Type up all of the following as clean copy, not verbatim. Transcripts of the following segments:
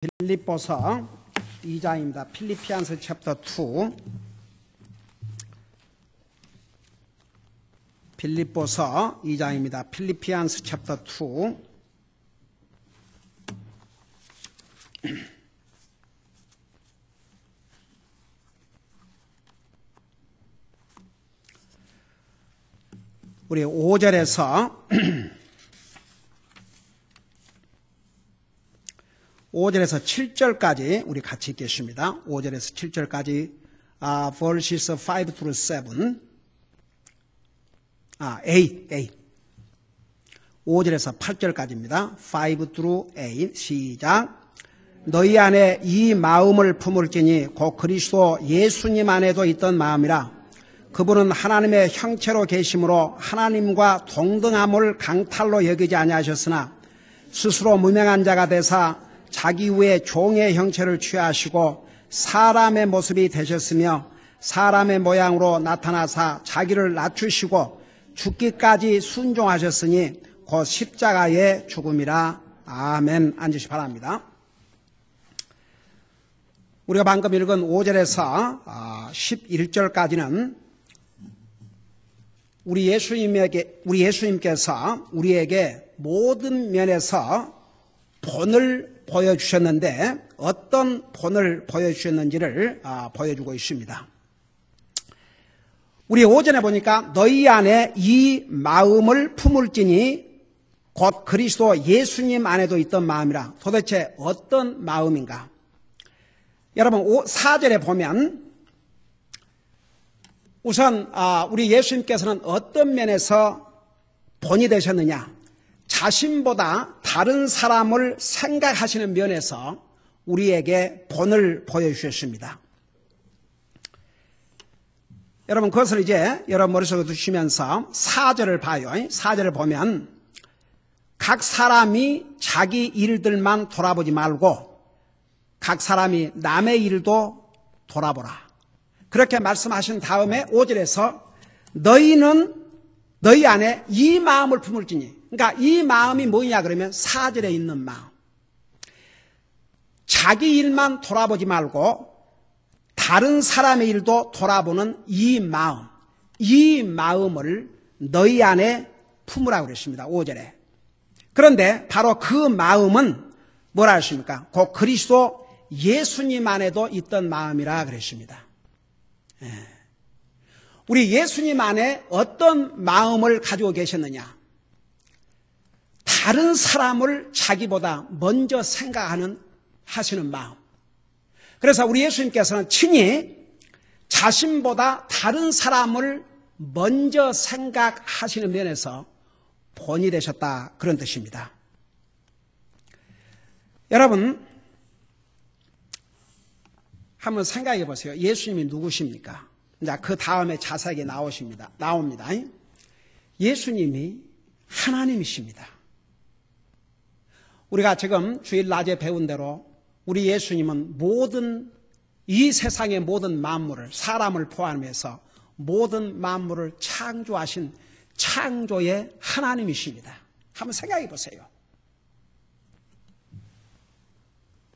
빌립보서 2장입니다. 필리피안스 챕터 2. 빌립보서 2장입니다. 필리피안스 챕터 2. 우리 5절에서 5절에서 7절까지 우리 같이 읽겠습니다. 5절에서 7절까지 verses 5 through 7 8 5절에서 8절까지입니다. 5 through 8 시작. 너희 안에 이 마음을 품을지니 곧 그리스도 예수님 안에도 있던 마음이라. 그분은 하나님의 형체로 계심으로 하나님과 동등함을 강탈로 여기지 아니하셨으나 스스로 무명한 자가 되사 자기 후에 종의 형체를 취하시고 사람의 모습이 되셨으며 사람의 모양으로 나타나사 자기를 낮추시고 죽기까지 순종하셨으니 곧 십자가의 죽음이라. 아멘. 앉으시 바랍니다. 우리가 방금 읽은 5절에서 11절까지는 우리 예수님께서 우리에게 모든 면에서 본을 보여주셨는데 어떤 본을 보여주셨는지를 보여주고 있습니다. 우리 오전에 보니까 너희 안에 이 마음을 품을지니 곧 그리스도 예수님 안에도 있던 마음이라. 도대체 어떤 마음인가? 여러분 4절에 보면 우선 우리 예수님께서는 어떤 면에서 본이 되셨느냐? 자신보다 다른 사람을 생각하시는 면에서 우리에게 본을 보여주셨습니다. 여러분 그것을 이제 여러분 머릿속에 두시면서 4절을 봐요. 4절을 보면 각 사람이 자기 일들만 돌아보지 말고 각 사람이 남의 일도 돌아보라. 그렇게 말씀하신 다음에 5절에서 너희 안에 이 마음을 품을지니. 그러니까 이 마음이 뭐냐 그러면 4절에 있는 마음. 자기 일만 돌아보지 말고 다른 사람의 일도 돌아보는 이 마음. 이 마음을 너희 안에 품으라고 그랬습니다. 5절에. 그런데 바로 그 마음은 뭐라 하십니까? 곧 그리스도 예수님 안에도 있던 마음이라 그랬습니다. 우리 예수님 안에 어떤 마음을 가지고 계셨느냐? 다른 사람을 자기보다 먼저 하시는 마음. 그래서 우리 예수님께서는 친히 자신보다 다른 사람을 먼저 생각하시는 면에서 본이 되셨다. 그런 뜻입니다. 여러분 한번 생각해 보세요. 예수님이 누구십니까? 이제 그 다음에 자세하게 나옵니다. 예수님이 하나님이십니다. 우리가 지금 주일 낮에 배운 대로 우리 예수님은 이 세상의 모든 만물을, 사람을 포함해서 모든 만물을 창조하신 창조의 하나님이십니다. 한번 생각해 보세요.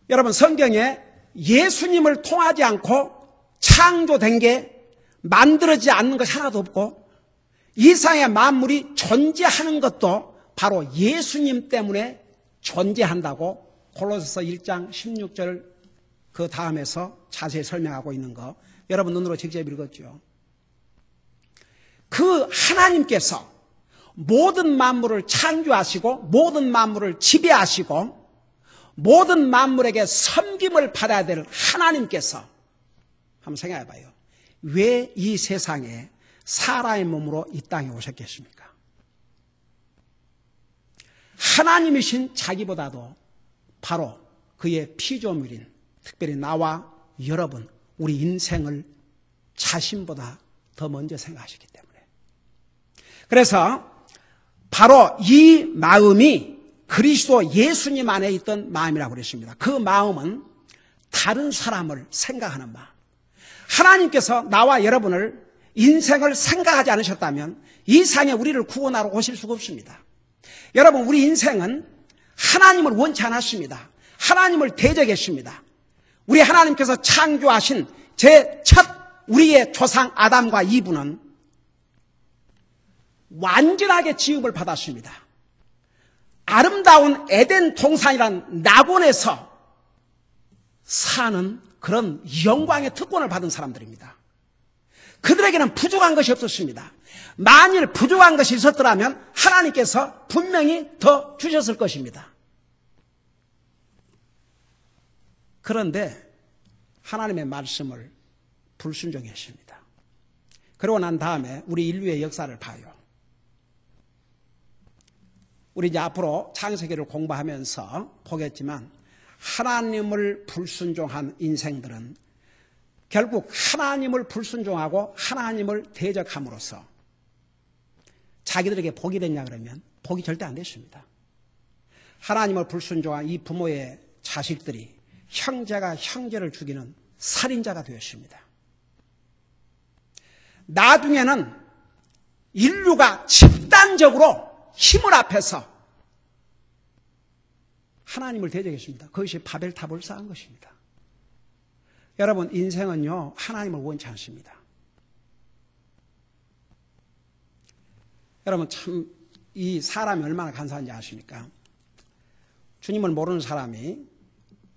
여러분 성경에 예수님을 통하지 않고 창조된 게 만들어지지 않는 것 하나도 없고 이 세상의 만물이 존재하는 것도 바로 예수님 때문에 존재한다고 골로새서 1장 16절 그 다음에서 자세히 설명하고 있는 거 여러분 눈으로 직접 읽었죠. 그 하나님께서 모든 만물을 창조하시고 모든 만물을 지배하시고 모든 만물에게 섬김을 받아야 될 하나님께서 한번 생각해 봐요. 왜 이 세상에 사람의 몸으로 이 땅에 오셨겠습니까? 하나님이신 자기보다도 바로 그의 피조물인 특별히 나와 여러분 우리 인생을 자신보다 더 먼저 생각하시기 때문에 그래서 바로 이 마음이 그리스도 예수님 안에 있던 마음이라고 그랬습니다. 그 마음은 다른 사람을 생각하는 마음. 하나님께서 나와 여러분을 인생을 생각하지 않으셨다면 이 세상에 우리를 구원하러 오실 수가 없습니다. 여러분 우리 인생은 하나님을 원치 않았습니다. 하나님을 대적했습니다. 우리 하나님께서 창조하신 제 첫 우리의 조상 아담과 이브는 완전하게 지음을 받았습니다. 아름다운 에덴 동산이란 낙원에서 사는 그런 영광의 특권을 받은 사람들입니다. 그들에게는 부족한 것이 없었습니다. 만일 부족한 것이 있었더라면 하나님께서 분명히 더 주셨을 것입니다. 그런데 하나님의 말씀을 불순종했습니다. 그러고 난 다음에 우리 인류의 역사를 봐요. 우리 이제 앞으로 창세기를 공부하면서 보겠지만 하나님을 불순종한 인생들은 결국 하나님을 불순종하고 하나님을 대적함으로써 자기들에게 복이 됐냐 그러면 복이 절대 안 됐습니다. 하나님을 불순종한 이 부모의 자식들이 형제가 형제를 죽이는 살인자가 되었습니다. 나중에는 인류가 집단적으로 힘을 합해서 하나님을 대적했습니다. 그것이 바벨탑을 쌓은 것입니다. 여러분, 인생은요, 하나님을 원치 않습니다. 여러분, 참, 이 사람이 얼마나 간사한지 아십니까? 주님을 모르는 사람이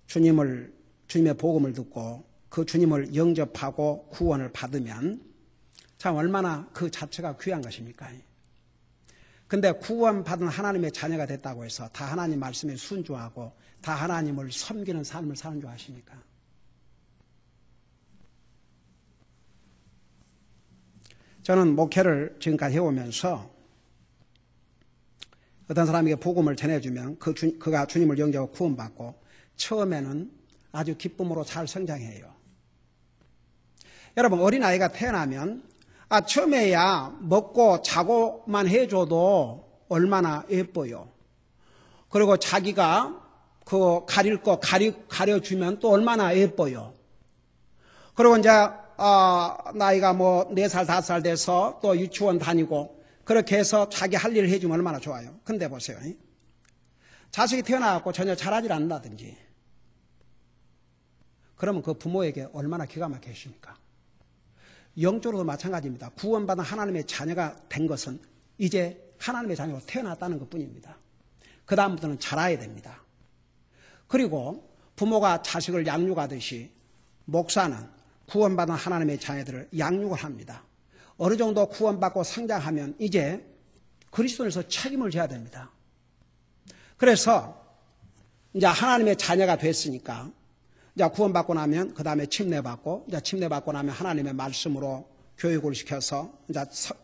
주님의 복음을 듣고 그 주님을 영접하고 구원을 받으면 참 얼마나 그 자체가 귀한 것입니까? 근데 구원받은 하나님의 자녀가 됐다고 해서 다 하나님 말씀에 순종하고 다 하나님을 섬기는 삶을 사는 줄 아십니까? 저는 목회를 지금까지 해오면서 어떤 사람에게 복음을 전해주면 그가 주님을 영접하고 구원받고 처음에는 아주 기쁨으로 잘 성장해요. 여러분, 어린아이가 태어나면 처음에야 먹고 자고만 해줘도 얼마나 예뻐요. 그리고 자기가 그 가릴 거 가려주면 또 얼마나 예뻐요. 그리고 이제 나이가 뭐 4살, 5살 돼서 또 유치원 다니고 그렇게 해서 자기 할 일을 해주면 얼마나 좋아요. 근데 보세요. 자식이 태어나갖고 전혀 잘하지 않는다든지 그러면 그 부모에게 얼마나 기가 막히십니까? 영적으로도 마찬가지입니다. 구원받은 하나님의 자녀가 된 것은 이제 하나님의 자녀로 태어났다는 것뿐입니다. 그 다음부터는 자라야 됩니다. 그리고 부모가 자식을 양육하듯이 목사는 구원받은 하나님의 자녀들을 양육을 합니다. 어느 정도 구원받고 성장하면 이제 그리스도인으로서 책임을 져야 됩니다. 그래서 이제 하나님의 자녀가 됐으니까 이제 구원받고 나면 그 다음에 침례받고 이제 침례받고 나면 하나님의 말씀으로 교육을 시켜서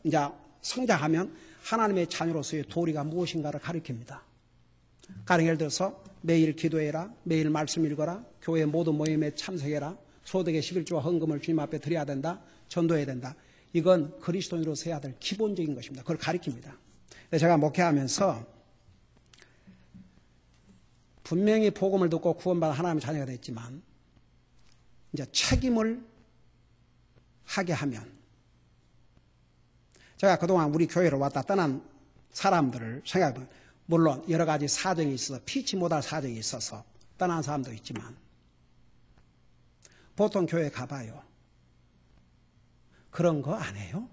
이제 성장하면 하나님의 자녀로서의 도리가 무엇인가를 가르칩니다. 가령 예를 들어서 매일 기도해라, 매일 말씀 읽어라, 교회 모든 모임에 참석해라, 소득의 11조와 헌금을 주님 앞에 드려야 된다, 전도해야 된다. 이건 그리스도인으로서 해야 될 기본적인 것입니다. 그걸 가르칩니다. 제가 목회하면서 분명히 복음을 듣고 구원받은 하나님의 자녀가 됐지만 이제 책임을 하게 하면 제가 그동안 우리 교회를 왔다 떠난 사람들을 생각해보면 물론 여러 가지 사정이 있어서 피치 못할 사정이 있어서 떠난 사람도 있지만 보통 교회 가봐요. 그런 거 안 해요?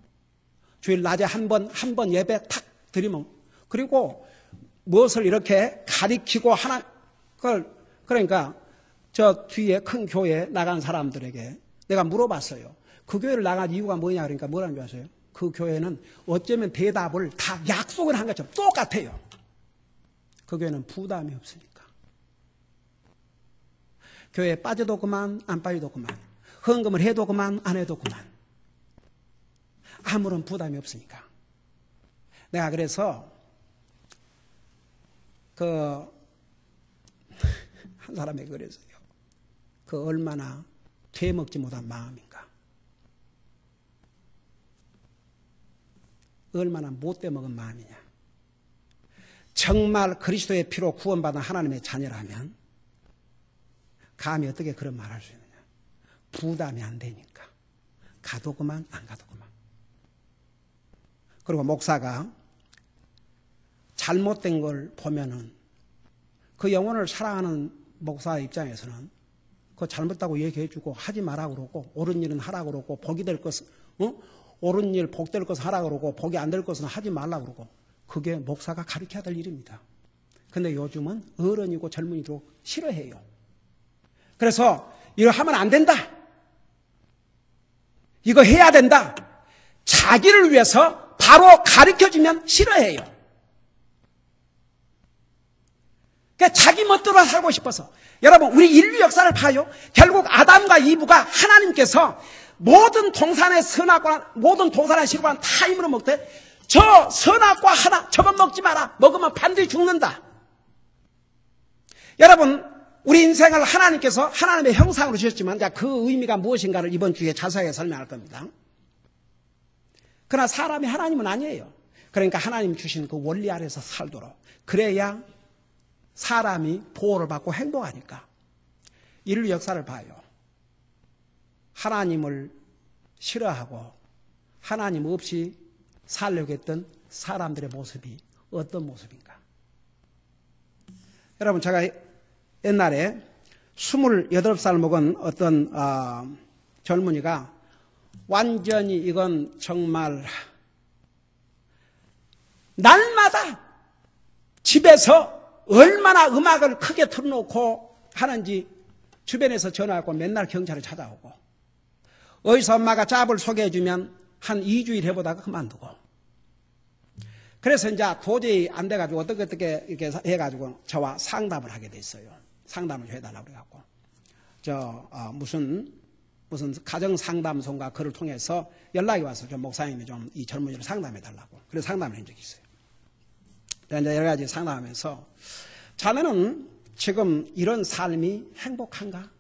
주일 낮에 한 번 예배 탁 드리면 그리고 무엇을 이렇게 가리키고 하나 그러니까 저 뒤에 큰 교회에 나간 사람들에게 내가 물어봤어요. 그 교회를 나간 이유가 뭐냐 그러니까 뭐라는 줄 아세요? 그 교회는 어쩌면 대답을 다 약속을 한 것처럼 똑같아요. 그 교회는 부담이 없으니까. 교회에 빠져도 그만 안 빠져도 그만 헌금을 해도 그만 안 해도 그만 아무런 부담이 없으니까. 내가 그래서 한 사람에게 그랬어요. 그 얼마나 되먹지 못한 마음인가. 얼마나 못돼 먹은 마음이냐. 정말 그리스도의 피로 구원받은 하나님의 자녀라면 감히 어떻게 그런 말을 할 수 있느냐. 부담이 안 되니까. 가도 그만 안 가도 그만. 그리고 목사가 잘못된 걸 보면은 그 영혼을 사랑하는 목사 입장에서는 그거 잘못다고 얘기해주고 하지 말라고 그러고 옳은 일은 하라고 그러고 복이 될 것은 옳은 일 복 될 것은 하라고 그러고 복이 안 될 것은 하지 말라고 그러고 그게 목사가 가르쳐야 될 일입니다. 근데 요즘은 어른이고 젊은이도 싫어해요. 그래서 이거 하면 안 된다. 이거 해야 된다. 자기를 위해서 바로 가르쳐주면 싫어해요. 그러니까 자기 멋대로 살고 싶어서. 여러분, 우리 인류 역사를 봐요. 결국 아담과 이브가 하나님께서 모든 동산의 선악과 모든 동산의 실과는 다 힘으로 먹되 저 선악과 하나 저건 먹지 마라. 먹으면 반드시 죽는다. 여러분, 우리 인생을 하나님께서 하나님의 형상으로 주셨지만 그 의미가 무엇인가를 이번 주에 자세하게 설명할 겁니다. 그러나 사람이 하나님은 아니에요. 그러니까 하나님 주신 그 원리 아래서 살도록. 그래야 사람이 보호를 받고 행복하니까. 인류 역사를 봐요. 하나님을 싫어하고 하나님 없이 살려고 했던 사람들의 모습이 어떤 모습인가. 여러분, 제가 옛날에 28살 먹은 어떤 젊은이가 완전히 이건 정말 날마다 집에서 얼마나 음악을 크게 틀어놓고 하는지 주변에서 전화하고 맨날 경찰을 찾아오고 어디서 엄마가 짭을 소개해주면 한 2주일 해보다가 그만두고 그래서 이제 도저히 안 돼가지고 어떻게 이렇게 해가지고 저와 상담을 하게 됐어요. 상담을 해달라고 그래갖고 무슨 가정상담소인가 그를 통해서 연락이 와서 좀 목사님이 좀 이 젊은이를 상담해달라고. 그래서 상담을 한 적이 있어요. 이제 여러 가지 상담하면서 자네는 지금 이런 삶이 행복한가?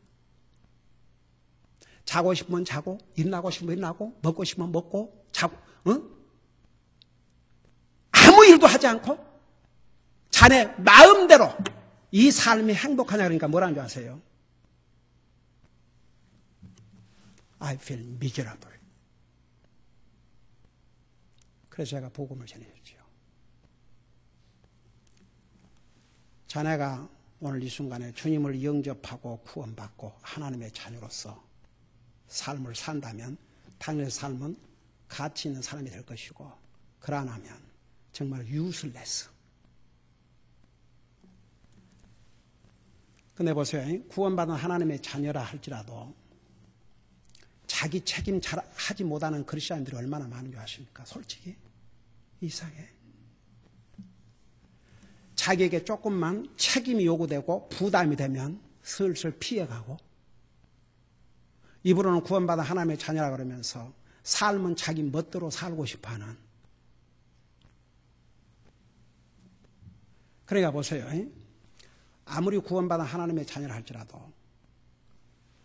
자고 싶으면 자고, 일나고 싶으면 일나고, 먹고 싶으면 먹고, 자고, 아무 일도 하지 않고 자네 마음대로 이 삶이 행복하냐 그러니까 뭐라는 줄 아세요? I feel miserable. 그래서 제가 복음을 전해줬죠. 자네가 오늘 이 순간에 주님을 영접하고 구원받고 하나님의 자녀로서 삶을 산다면 당연히 삶은 가치 있는 사람이 될 것이고 그러나면 정말 useless. 근데 보세요. 구원받은 하나님의 자녀라 할지라도 자기 책임 잘 하지 못하는 그리스도인들이 얼마나 많은 줄 아십니까? 솔직히 이상해. 자기에게 조금만 책임이 요구되고 부담이 되면 슬슬 피해가고 입으로는 구원받은 하나님의 자녀라 그러면서 삶은 자기 멋대로 살고 싶어하는. 그러니까 보세요. 아무리 구원받은 하나님의 자녀라 할지라도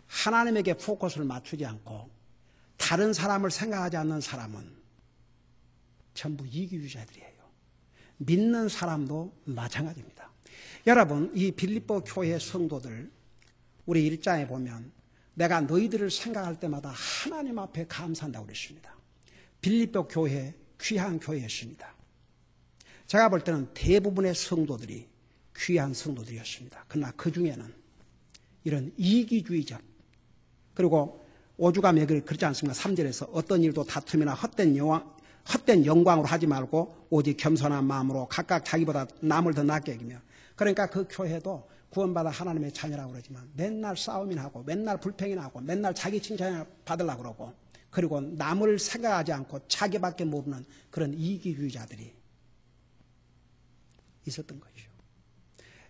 하나님에게 포커스를 맞추지 않고 다른 사람을 생각하지 않는 사람은 전부 이기주의자들이에요. 믿는 사람도 마찬가지입니다. 여러분, 이 빌립보 교회 성도들 우리 1장에 보면 내가 너희들을 생각할 때마다 하나님 앞에 감사한다고 그랬습니다. 빌립보 교회 귀한 교회였습니다. 제가 볼 때는 대부분의 성도들이 귀한 성도들이었습니다. 그러나 그 중에는 이런 이기주의적 그리고 오죽하면 여기 그렇지 않습니까? 3절에서 어떤 일도 다툼이나 헛된 영광으로 하지 말고 오직 겸손한 마음으로 각각 자기보다 남을 더 낫게 여기며 그러니까 그 교회도 구원받아 하나님의 자녀라고 그러지만 맨날 싸움이나 하고 맨날 불평이나 하고 맨날 자기 칭찬 받으려고 그러고 그리고 남을 생각하지 않고 자기밖에 모르는 그런 이기주의자들이 있었던 거죠.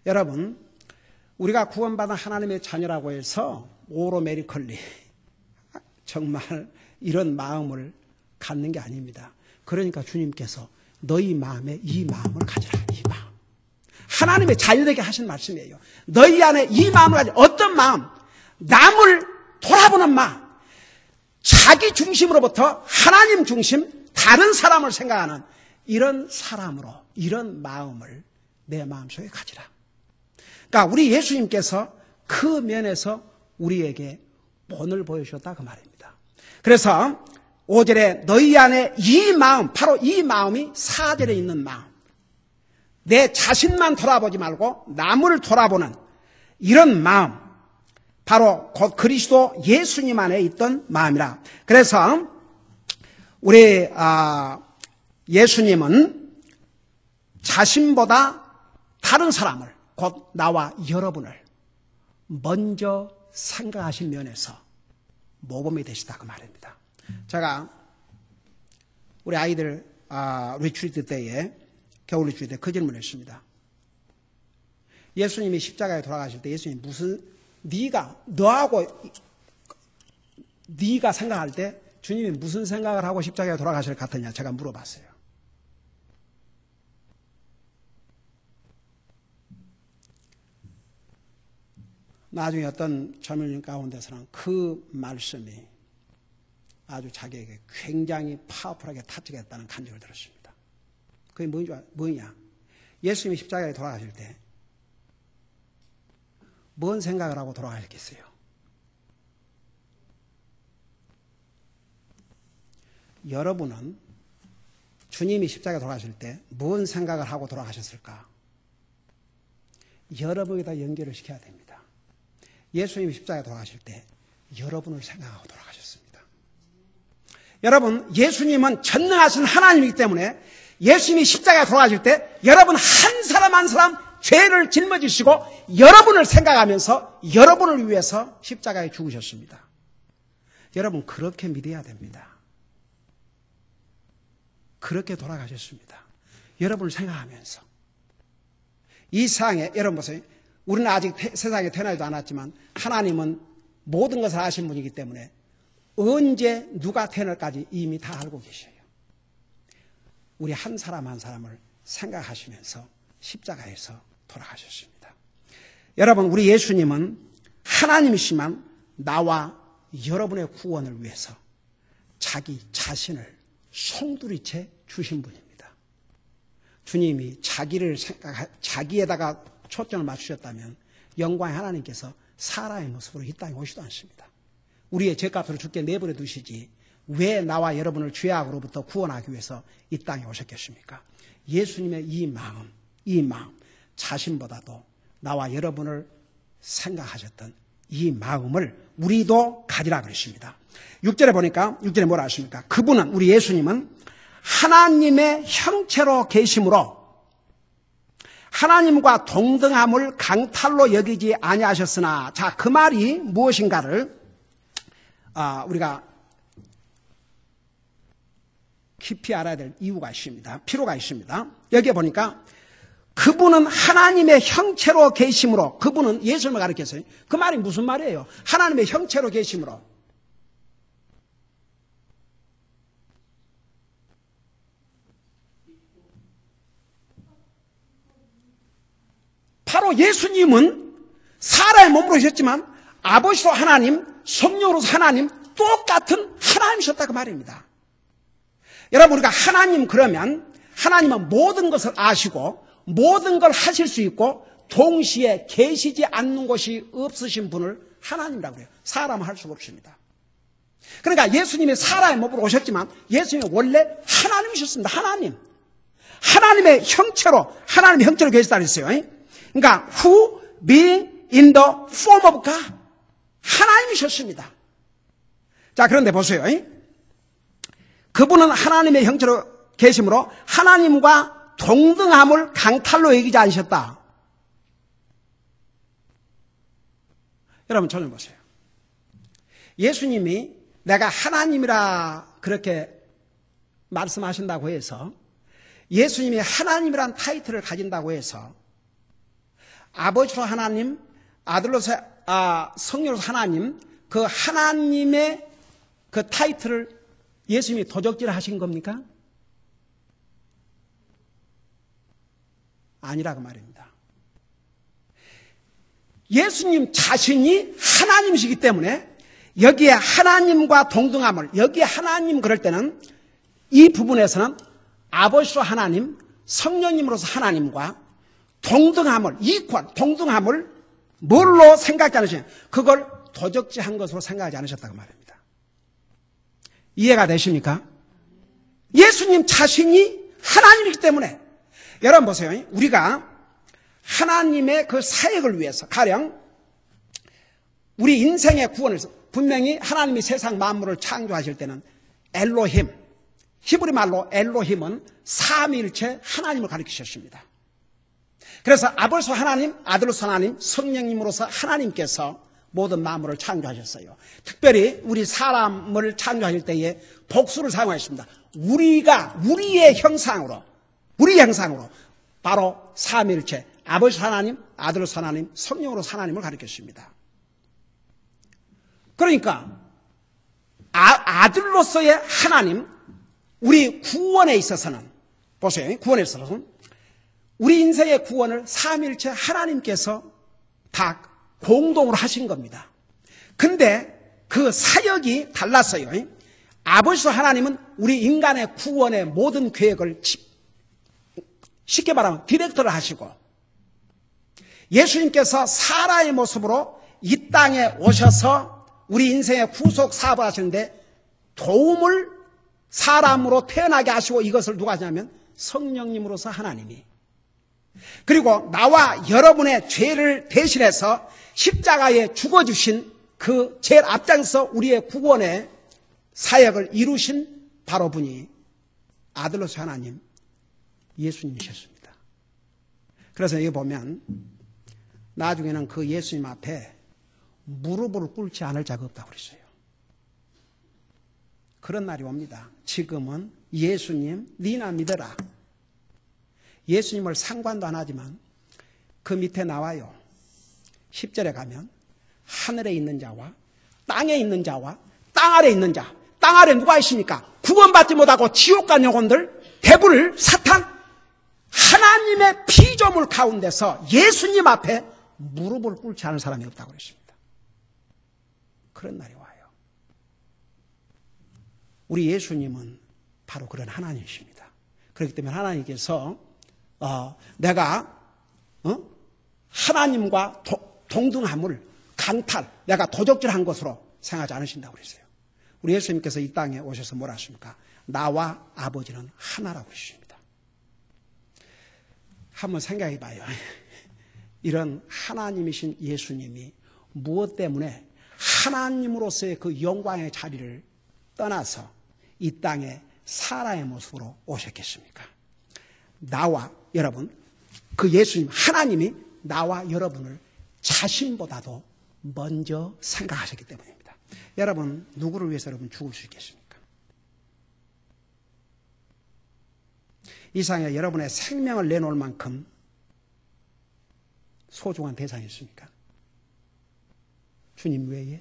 여러분, 우리가 구원받은 하나님의 자녀라고 해서 오로메리컬리 정말 이런 마음을 갖는 게 아닙니다. 그러니까 주님께서 너희 마음에 이 마음을 가져라. 이 마음. 하나님의 자녀에게 하신 말씀이에요. 너희 안에 이 마음을 가져. 어떤 마음? 남을 돌아보는 마음. 자기 중심으로부터 하나님 중심, 다른 사람을 생각하는 이런 사람으로 이런 마음을 내 마음속에 가지라. 그러니까 우리 예수님께서 그 면에서 우리에게 본을 보여주셨다 그 말입니다. 그래서 5절에 너희 안에 이 마음, 바로 이 마음이 4절에 있는 마음. 내 자신만 돌아보지 말고 남을 돌아보는 이런 마음, 바로 곧 그리스도 예수님 안에 있던 마음이라. 그래서 우리 예수님은 자신보다 다른 사람을, 곧 나와 여러분을 먼저 생각하신 면에서 모범이 되시다 그 말입니다. 제가 우리 아이들 리트리트 때에, 겨울 리트리트 때 그 질문을 했습니다. 예수님이 십자가에 돌아가실 때 예수님 네가 생각할 때 주님이 무슨 생각을 하고 십자가에 돌아가실 것 같느냐 제가 물어봤어요. 나중에 어떤 젊은이 가운데서는 그 말씀이 아주 자기에게 굉장히 파워풀하게 타치가 했다는 간증을 들었습니다. 그게 뭐냐? 예수님이 십자가에 돌아가실 때 뭔 생각을 하고 돌아가셨겠어요? 여러분은 주님이 십자가에 돌아가실 때 뭔 생각을 하고 돌아가셨을까? 여러분에다 연결을 시켜야 됩니다. 예수님이 십자가에 돌아가실 때 여러분을 생각하고 돌아가셨습니다. 여러분, 예수님은 전능하신 하나님이기 때문에 예수님이 십자가에 돌아가실 때 여러분 한 사람 한 사람 죄를 짊어지시고 여러분을 생각하면서 여러분을 위해서 십자가에 죽으셨습니다. 여러분 그렇게 믿어야 됩니다. 그렇게 돌아가셨습니다. 여러분을 생각하면서. 이 세상에 여러분 보세요. 우리는 아직 세상에 태어나지도 않았지만 하나님은 모든 것을 아신 분이기 때문에 언제 누가 태어날까지 이미 다 알고 계셔요. 우리 한 사람 한 사람을 생각하시면서 십자가에서 돌아가셨습니다. 여러분, 우리 예수님은 하나님이시만 나와 여러분의 구원을 위해서 자기 자신을 송두리째 주신 분입니다. 주님이 자기에다가 초점을 맞추셨다면 영광의 하나님께서 사람의 모습으로 이 땅에 오시도 않습니다. 우리의 죄값으로 죽게 내버려 두시지 왜 나와 여러분을 죄악으로부터 구원하기 위해서 이 땅에 오셨겠습니까? 예수님의 이 마음, 자신보다도 나와 여러분을 생각하셨던 이 마음을 우리도 가지라 그랬습니다. 6절에 보니까 6절에 뭐라 하십니까? 그분은, 우리 예수님은 하나님의 형체로 계심으로 하나님과 동등함을 강탈로 여기지 아니하셨으나, 자, 그 말이 무엇인가를 우리가 깊이 알아야 될 이유가 있습니다. 필요가 있습니다. 여기에 보니까 그분은 하나님의 형체로 계심으로, 그분은 예수님을 가리켰어요. 그 말이 무슨 말이에요? 하나님의 형체로 계심으로. 바로 예수님은 사람의 몸으로 오셨지만 아버지로 하나님, 성령으로서 하나님, 똑같은 하나님이셨다 그 말입니다. 여러분, 우리가 하나님 그러면 하나님은 모든 것을 아시고 모든 걸 하실 수 있고 동시에 계시지 않는 것이 없으신 분을 하나님이라고 해요. 사람은 할 수가 없습니다. 그러니까 예수님이 사람의 몸으로 오셨지만 예수님이 원래 하나님이셨습니다. 하나님의 형체로 계시다 그랬어요. 그러니까 who being in the form of God, 하나님이셨습니다. 자, 그런데 보세요. 그분은 하나님의 형체로 계심으로 하나님과 동등함을 강탈로 여기지 않으셨다. 여러분, 저는 보세요. 예수님이 내가 하나님이라 그렇게 말씀하신다고 해서, 예수님이 하나님이란 타이틀을 가진다고 해서 아버지로 하나님, 아들로서 성령으로서 하나님, 그 하나님의 그 타이틀을 예수님이 도적질 하신 겁니까? 아니라고 말입니다. 예수님 자신이 하나님이시기 때문에 여기에 하나님과 동등함을, 여기에 하나님 그럴 때는 이 부분에서는 아버지로 하나님, 성령님으로서 하나님과 동등함을, 동등함을 뭘로 생각하지 않으시냐? 그걸 도적질한 것으로 생각하지 않으셨다고 말입니다. 이해가 되십니까? 예수님 자신이 하나님이기 때문에, 여러분 보세요. 우리가 하나님의 그 사역을 위해서, 가령 우리 인생의 구원을 분명히 하나님이 세상 만물을 창조하실 때는 엘로힘, 히브리 말로 엘로힘은 삼위일체 하나님을 가리키셨습니다. 그래서 아버지로서 하나님, 아들로서 하나님, 성령님으로서 하나님께서 모든 만물을 창조하셨어요. 특별히 우리 사람을 창조하실 때에 복수를 사용하셨습니다. 우리가 우리의 형상으로 바로 삼위일체 아버지 하나님, 아들로서 하나님, 성령으로서 하나님을 가리켰습니다. 그러니까 아들로서의 하나님, 우리 구원에 있어서는 보세요. 구원에 있어서는 우리 인생의 구원을 삼위일체 하나님께서 다 공동으로 하신 겁니다. 근데 그 사역이 달랐어요. 아버지 하나님은 우리 인간의 구원의 모든 계획을 쉽게 말하면 디렉터를 하시고, 예수님께서 사람의 모습으로 이 땅에 오셔서 우리 인생의 구속 사업을 하시는데 도움을 사람으로 태어나게 하시고, 이것을 누가 하냐면 성령님으로서 하나님이, 그리고 나와 여러분의 죄를 대신해서 십자가에 죽어주신 그 제일 앞장서 우리의 구원의 사역을 이루신 바로 분이 아들로서 하나님 예수님이셨습니다. 그래서 여기 보면 나중에는 그 예수님 앞에 무릎을 꿇지 않을 자가 없다고 그랬어요. 그런 날이 옵니다. 지금은 예수님 니나 믿어라. 예수님을 상관도 안 하지만 그 밑에 나와요. 10절에 가면 하늘에 있는 자와 땅에 있는 자와 땅 아래 있는 자, 땅 아래 누가 있습니까? 구원받지 못하고 지옥 간 영혼들, 데불, 사탄, 하나님의 피조물 가운데서 예수님 앞에 무릎을 꿇지 않은 사람이 없다고 그랬습니다. 그런 날이 와요. 우리 예수님은 바로 그런 하나님이십니다. 그렇기 때문에 하나님께서 내가 하나님과 동등함을 강탈, 내가 도적질한 것으로 생각하지 않으신다고 그랬어요. 우리 예수님께서 이 땅에 오셔서 뭐라 하십니까? 나와 아버지는 하나라고 하십니다. 한번 생각해 봐요. 이런 하나님이신 예수님이 무엇 때문에 하나님으로서의 그 영광의 자리를 떠나서 이 땅에 사람의 모습으로 오셨겠습니까? 나와 여러분, 그 예수님 하나님이 나와 여러분을 자신보다도 먼저 생각하셨기 때문입니다. 여러분, 누구를 위해서 여러분 죽을 수 있겠습니까? 이 세상에 여러분의 생명을 내놓을 만큼 소중한 대상이 있습니까? 주님 외에?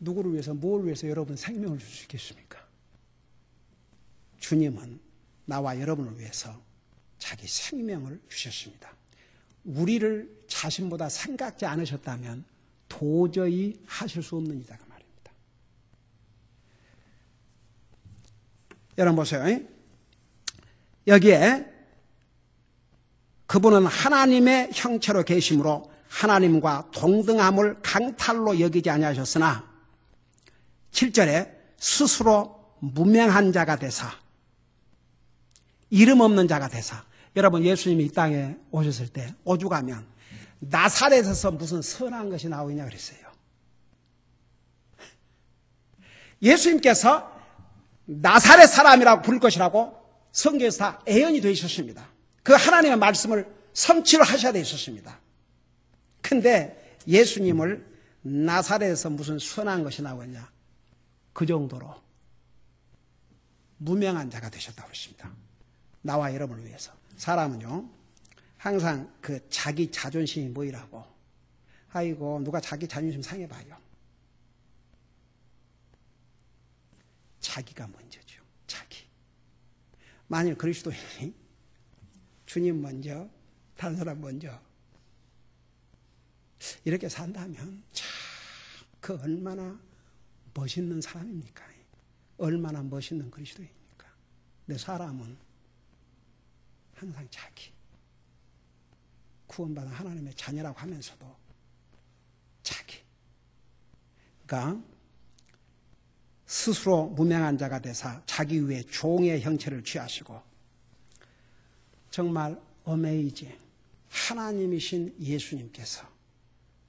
누구를 위해서, 뭘 위해서 여러분 생명을 줄 수 있겠습니까? 주님은 나와 여러분을 위해서 자기 생명을 주셨습니다. 우리를 자신보다 생각지 않으셨다면 도저히 하실 수 없는 이다가 말입니다. 여러분 보세요. 여기에 그분은 하나님의 형체로 계심으로 하나님과 동등함을 강탈로 여기지 아니하셨으나 7절에 스스로 무명한 자가 되사, 이름 없는 자가 되사. 여러분, 예수님이 이 땅에 오셨을 때 오죽하면 나사렛에서 무슨 선한 것이 나오느냐 그랬어요. 예수님께서 나사렛 사람이라고 부를 것이라고 성경에서 다 예언이 되어 있었습니다. 그 하나님의 말씀을 성취를 하셔야 되어 있었습니다. 근데 예수님을 나사렛에서 무슨 선한 것이 나오느냐, 그 정도로 무명한 자가 되셨다고 했습니다. 나와 여러분을 위해서. 사람은요, 항상 그 자기 자존심이 뭐이라고, 아이고 누가 자기 자존심 상해봐요. 자기가 먼저죠. 자기. 만일 그리스도인이 주님 먼저, 다른 사람 먼저 이렇게 산다면 참 그 얼마나 멋있는 사람입니까? 얼마나 멋있는 그리스도입니까? 근데 사람은 항상 자기, 구원받은 하나님의 자녀라고 하면서도 자기. 그러니까 스스로 무명한 자가 되사 자기 위에 종의 형체를 취하시고, 정말 어메이징. 하나님이신 예수님께서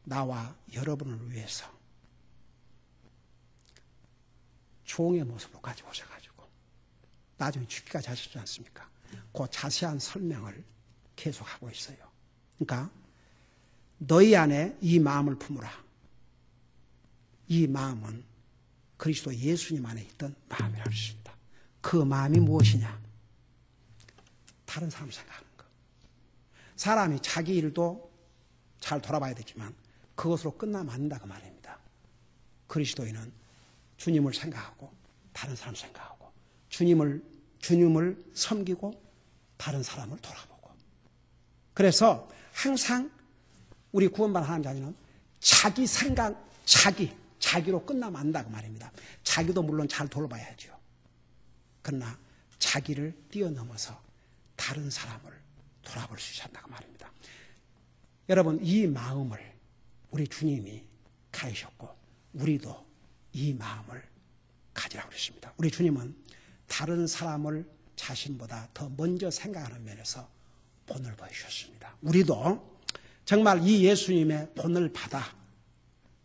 나와 여러분을 위해서 종의 모습으로 가지고 오셔가지고 나중에 죽기까지 하셨지 않습니까? 그 자세한 설명을 계속하고 있어요. 그러니까 너희 안에 이 마음을 품으라. 이 마음은 그리스도 예수님 안에 있던 마음이라고 했습니다. 그 마음이 무엇이냐? 다른 사람 생각하는 거. 사람이 자기 일도 잘 돌아봐야 되지만 그것으로 끝나면 안 된다 그 말입니다. 그리스도인은 주님을 생각하고 다른 사람 생각하고 주님을 섬기고 다른 사람을 돌아보고. 그래서 항상 우리 구원받은 하나님 자녀는 자기 생각, 자기로 끝나면 안 된다 그 말입니다. 자기도 물론 잘 돌봐야죠. 그러나 자기를 뛰어넘어서 다른 사람을 돌아볼 수 있었다 그 말입니다. 여러분, 이 마음을 우리 주님이 가지셨고 우리도 이 마음을 가지라고 그랬습니다. 우리 주님은 다른 사람을 자신보다 더 먼저 생각하는 면에서 본을 보여주셨습니다. 우리도 정말 이 예수님의 본을 받아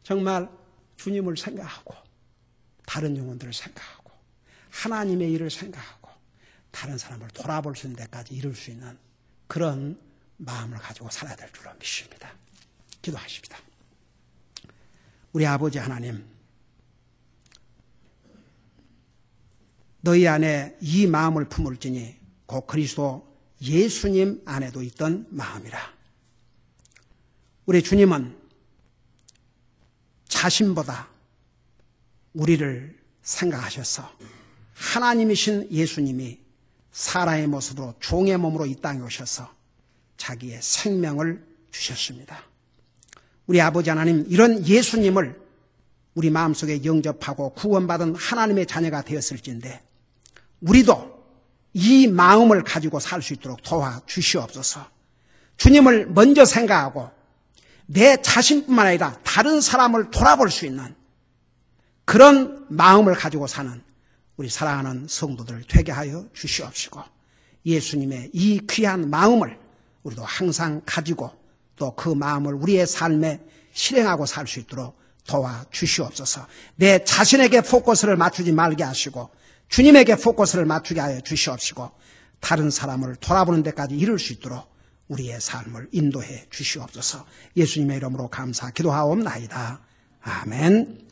정말 주님을 생각하고 다른 영혼들을 생각하고 하나님의 일을 생각하고 다른 사람을 돌아볼 수 있는 데까지 이룰 수 있는 그런 마음을 가지고 살아야 될 줄로 믿습니다. 기도하십니다. 우리 아버지 하나님, 너희 안에 이 마음을 품을지니 곧 그리스도 예수님 안에도 있던 마음이라. 우리 주님은 자신보다 우리를 생각하셔서 하나님이신 예수님이 사람의 모습으로 종의 몸으로 이 땅에 오셔서 자기의 생명을 주셨습니다. 우리 아버지 하나님, 이런 예수님을 우리 마음속에 영접하고 구원받은 하나님의 자녀가 되었을진데 우리도 이 마음을 가지고 살 수 있도록 도와주시옵소서. 주님을 먼저 생각하고 내 자신뿐만 아니라 다른 사람을 돌아볼 수 있는 그런 마음을 가지고 사는 우리 사랑하는 성도들 되게 하여 주시옵시고 예수님의 이 귀한 마음을 우리도 항상 가지고 또 그 마음을 우리의 삶에 실행하고 살 수 있도록 도와주시옵소서. 내 자신에게 포커스를 맞추지 말게 하시고 주님에게 포커스를 맞추게 하여 주시옵시고 다른 사람을 돌아보는 데까지 이룰 수 있도록 우리의 삶을 인도해 주시옵소서. 예수님의 이름으로 감사 기도하옵나이다. 아멘.